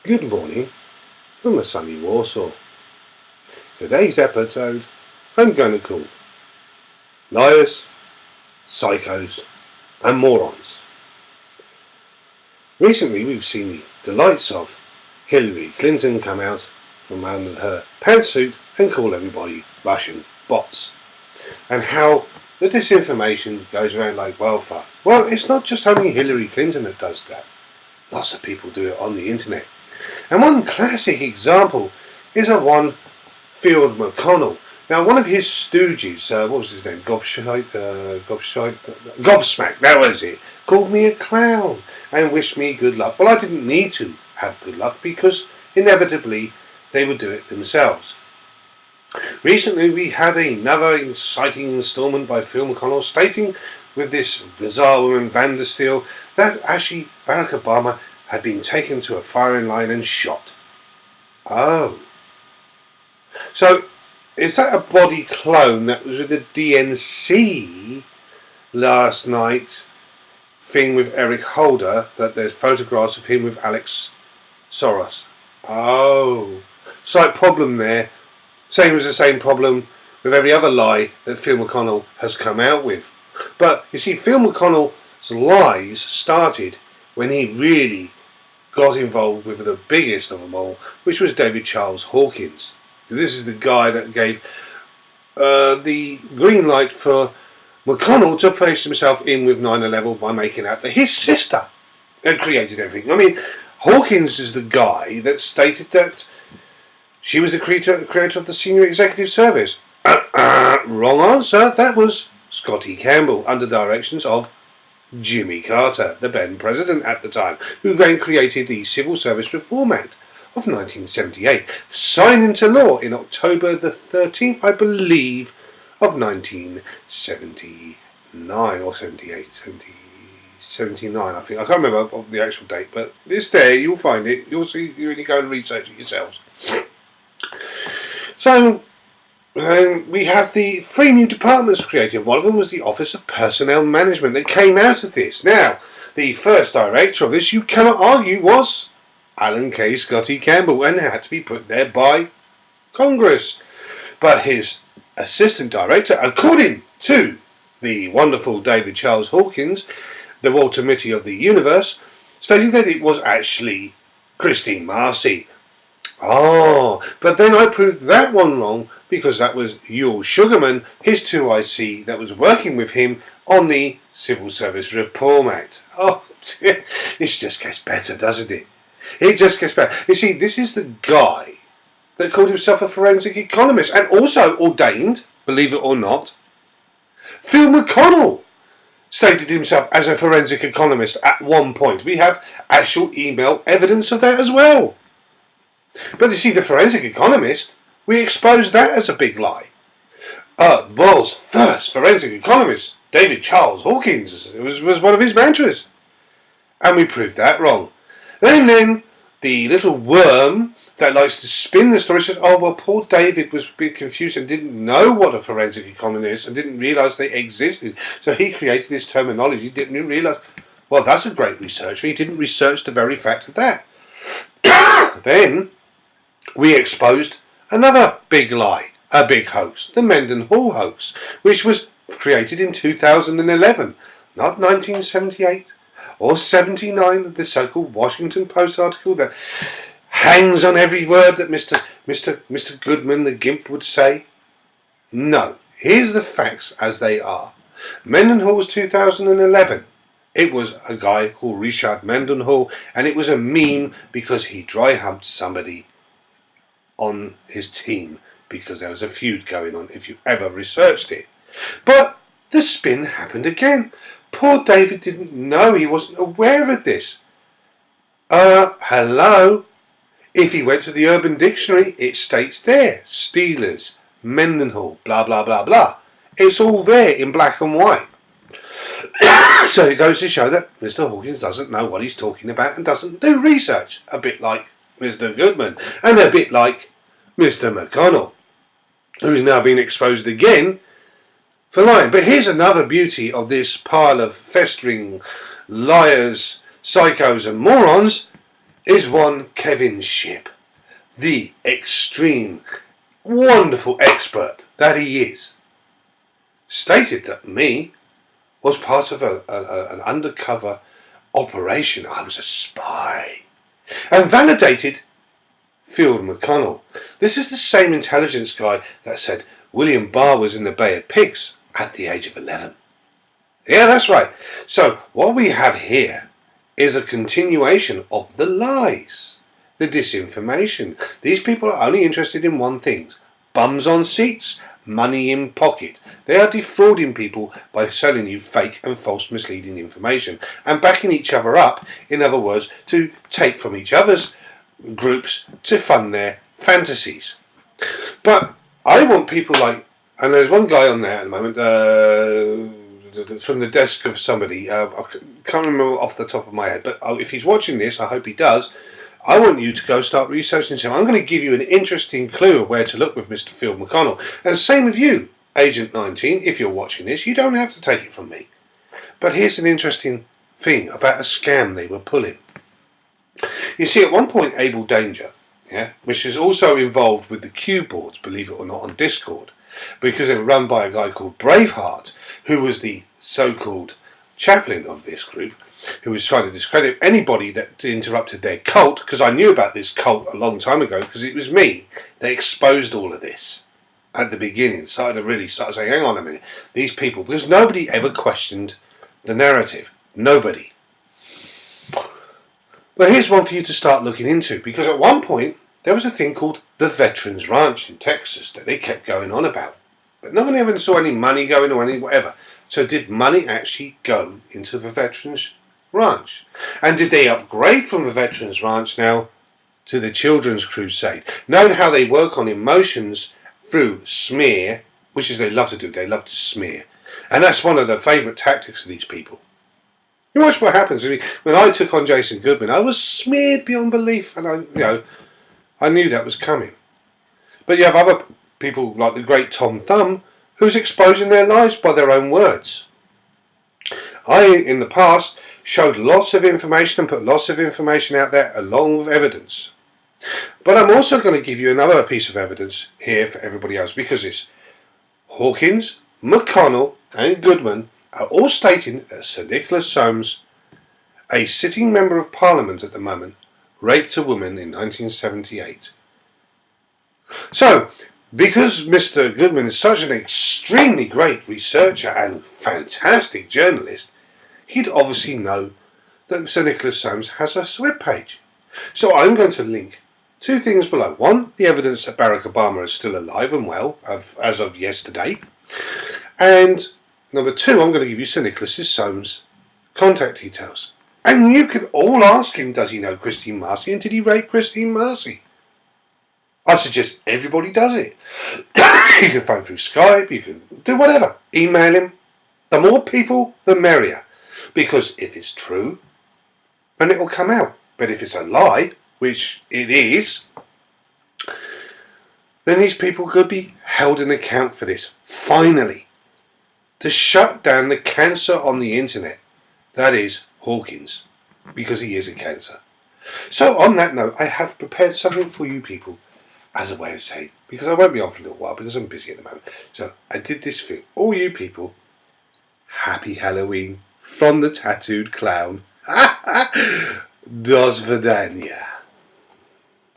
Good morning from a sunny Warsaw. Today's episode I'm going to call Liars, Psychos and Morons. Recently we've seen the delights of Hillary Clinton come out from under her pantsuit and call everybody Russian bots. And how the disinformation goes around like wildfire. Well, it's not just only Hillary Clinton that does that. Lots of people do it on the internet. And one classic example is a one Field McConnell. Now, one of his stooges, what was his name? Gobsmack, that was it, called me a clown and wished me good luck. Well, I didn't need to have good luck because inevitably they would do it themselves. Recently, we had another inciting instalment by Phil McConnell stating with this bizarre woman, Vandersteel, that actually Barack Obama had been taken to a firing line and shot. Oh. So, is that a body clone that was with the DNC last night thing with Eric Holder, that there's photographs of him with Alex Soros? Oh. Slight problem there. Same as the same problem with every other lie that Phil McConnell has come out with. But, you see, Phil McConnell's lies started when he really got involved with the biggest of them all, which was David Charles Hawkins. This is the guy that gave the green light for McConnell to face himself in with 9/11 by making out that his sister had created everything. I mean, Hawkins is the guy that stated that she was the creator of the Senior Executive Service. Wrong answer. That was Scotty Campbell, under directions of Jimmy Carter, the then president at the time, who then created the Civil Service Reform Act of 1978, signed into law in October the 13th, I believe, of 1979 or 78, 79, I think. I can't remember of the actual date, but it's there. You'll find it. You'll see. You really go and research it yourselves. So we have the 3 new departments created. One of them was the Office of Personnel Management that came out of this. Now, the first director of this, you cannot argue, was Alan K. Scotty Campbell, and had to be put there by Congress. But his assistant director, according to the wonderful David Charles Hawkins, the Walter Mitty of the universe, stated that it was actually Christine Marcy. Oh, but then I proved that one wrong because that was Yul Sugarman, his 2IC that was working with him on the Civil Service Reform Act. Oh, dear. It just gets better, doesn't it? It just gets better. You see, this is the guy that called himself a forensic economist and also ordained, believe it or not, Phil McConnell stated himself as a forensic economist at one point. We have actual email evidence of that as well. But you see, the forensic economist, we exposed that as a big lie. The world's first forensic economist, David Charles Hawkins, was one of his mantras. And we proved that wrong. Then the little worm that likes to spin the story says, oh, well, poor David was a bit confused and didn't know what a forensic economist is and didn't realise they existed. So he created this terminology, didn't realise. Well, that's a great researcher. He didn't research the very fact of that. Then we exposed another big lie, a big hoax, the Mendenhall hoax, which was created in 2011, not 1978 or 79, the so-called Washington Post article that hangs on every word that Mr. Goodman, the Gimp, would say. No, here's the facts as they are. Mendenhall was 2011. It was a guy called Richard Mendenhall, and it was a meme because he dry-humped somebody on his team because there was a feud going on, if you ever researched it. But the spin happened again. Poor David didn't know. He wasn't aware of this. Hello? If he went to the Urban Dictionary, it states there, Steelers, Mendenhall, blah, blah, blah, blah. It's all there in black and white. So it goes to show that Mr. Hawkins doesn't know what he's talking about and doesn't do research. A bit like Mr. Goodman and a bit like Mr. McConnell, who's now been exposed again for lying. But here's another beauty of this pile of festering liars, psychos and morons. is one Kevin Shipp, the extreme, wonderful expert that he is, stated that me was part of an undercover operation. I was a spy. And validated Field McConnell. This is the same intelligence guy that said William Barr was in the Bay of Pigs at the age of 11. Yeah, that's right. So what we have here is a continuation of the lies, the disinformation. These people are only interested in one thing: bums on seats, money in pocket. They are defrauding people by selling you fake and false misleading information and backing each other up, in other words, to take from each other's groups to fund their fantasies. But I want people like, and there's one guy on there at the moment, from the desk of somebody, I can't remember off the top of my head, but if he's watching this, I hope he does. I want you to go start researching him. I'm going to give you an interesting clue of where to look with Mr. Field McConnell. And same with you, Agent 19, if you're watching this. You don't have to take it from me. But here's an interesting thing about a scam they were pulling. You see, at one point, Able Danger, which is also involved with the Q boards, believe it or not, on Discord, because they were run by a guy called Braveheart, who was the so-called chaplain of this group, who was trying to discredit anybody that interrupted their cult, because I knew about this cult a long time ago, because it was me that exposed all of this at the beginning. So I really started saying, hang on a minute, these people, because nobody ever questioned the narrative. Nobody. But here's one for you to start looking into, because at one point there was a thing called the Veterans Ranch in Texas that they kept going on about. But no one ever saw any money going or any whatever. So did money actually go into the Veterans Ranch? And did they upgrade from the Veterans Ranch now to the Children's Crusade? Knowing how they work on emotions through smear, which is they love to do, they love to smear. And that's one of the favourite tactics of these people. You watch what happens. When I took on Jason Goodman, I was smeared beyond belief, and I knew that was coming. But you have other people like the great Tom Thumb, who's exposing their lies by their own words. I, in the past, showed lots of information and put lots of information out there along with evidence. But I'm also going to give you another piece of evidence here for everybody else, because it's Hawkins, McConnell and Goodman are all stating that Sir Nicholas Soames, a sitting member of Parliament at the moment, raped a woman in 1978. So, because Mr. Goodman is such an extremely great researcher and fantastic journalist, he'd obviously know that Sir Nicholas Soames has a webpage. So I'm going to link two things below. One, the evidence that Barack Obama is still alive and well, as of yesterday. And number two, I'm going to give you Sir Nicholas Soames' contact details. And you can all ask him, does he know Christine Marcy, and did he rape Christine Marcy? I suggest everybody does it. You can phone through Skype, you can do whatever. Email him. The more people, the merrier. Because if it's true, then it will come out. But if it's a lie, which it is, then these people could be held in account for this. Finally, to shut down the cancer on the internet, that is Hawkins, because he is a cancer. So on that note, I have prepared something for you people as a way of saying, because I won't be on for a little while because I'm busy at the moment. So I did this for all you people. Happy Halloween from the Tattooed Clown. Do Svidaniya.